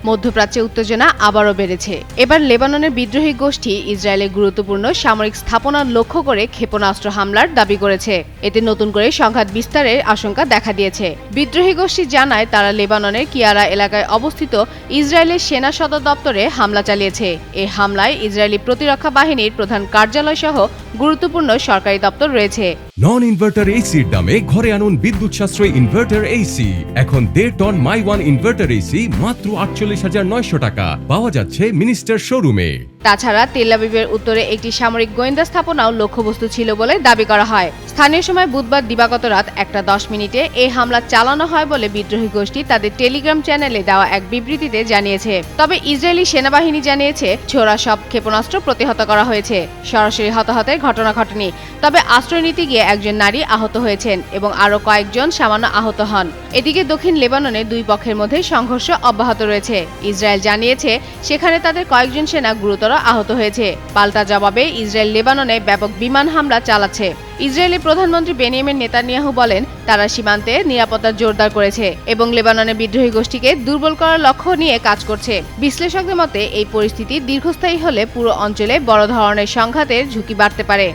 মধ্যপ্রাচ্যে উত্তেজনা আবারও বেড়েছে। এবার লেবাননের বিদ্রোহী গোষ্ঠী ইসরায়েলের গুরুত্বপূর্ণ সামরিক স্থাপনা লক্ষ্য করে ক্ষেপণাস্ত্র হামলার দাবি করেছে। এতে নতুন করে সংঘাত বিস্তারের আশঙ্কা দেখা দিয়েছে। বিদ্রোহী গোষ্ঠী জানায় তারা লেবাননের কিয়ারা এলাকায় অবস্থিত ইসরায়েলের সেনা সদর দপ্তরে হামলা চালিয়েছে। এই হামলায় ইসরায়েলি প্রতিরক্ষা বাহিনীর প্রধান কার্যালয় সহ গুরুত্বপূর্ণ সরকারি দপ্তর রয়েছে। নন ইনভার্টার এসির দামে ঘরে আনুন বিদ্যুৎ সাশ্রয়ী ইনভার্টার এসি। এখন 1.5 ton my one inverter AC মাত্র 48,900 টাকা পাওয়া যাচ্ছে মিনিস্টার শোরুমে। তাছাড়া তেল আবিবের উত্তরে একটি সামরিক গোয়েন্দা স্থাপনাও লক্ষ্যবস্তু ছিল বলে দাবি করা হয়। স্থানীয় সময় বুধবার দিবাগত রাত 1:10 এই হামলা চালানো হয় বলে বিদ্রোহী গোষ্ঠী তাদের টেলিগ্রাম চ্যানেলে দেওয়া এক বিবৃতিতে জানিয়েছে। তবে ইসরায়েলি সেনাবাহিনী জানিয়েছে ছোড়া সব ক্ষেপণাস্ত্র প্রতিহত করা হয়েছে। সরাসরি হতাহতের ঘটনা ঘটেনি, তবে আশ্রয় নিতে গিয়ে একজন নারী আহত হয়েছেন এবং আরও কয়েকজন সামান্য আহত হন। এদিকে দক্ষিণ লেবাননে দুই পক্ষের মধ্যে সংঘর্ষ অব্যাহত রয়েছে। ইসরায়েল জানিয়েছে সেখানে তাদের কয়েকজন সেনা গুরুতর আহত হয়েছে। পাল্টা জবাবে ইসরায়েল লেবাননে ব্যাপক বিমান হামলা চালাচ্ছে। ইসরায়েলি প্রধানমন্ত্রী বেনিয়ামিন নেতানিয়াহু বলেন তারা সীমান্তে নিরাপত্তা জোরদার করেছে এবং লেবাননের বিদ্রোহী গোষ্ঠীকে দুর্বল করার লক্ষ্য নিয়ে কাজ করছে। বিশ্লেষকদের মতে এই পরিস্থিতি দীর্ঘস্থায়ী হলে পুরো অঞ্চলে বড় ধরনের সংঘাতের ঝুঁকি বাড়তে পারে।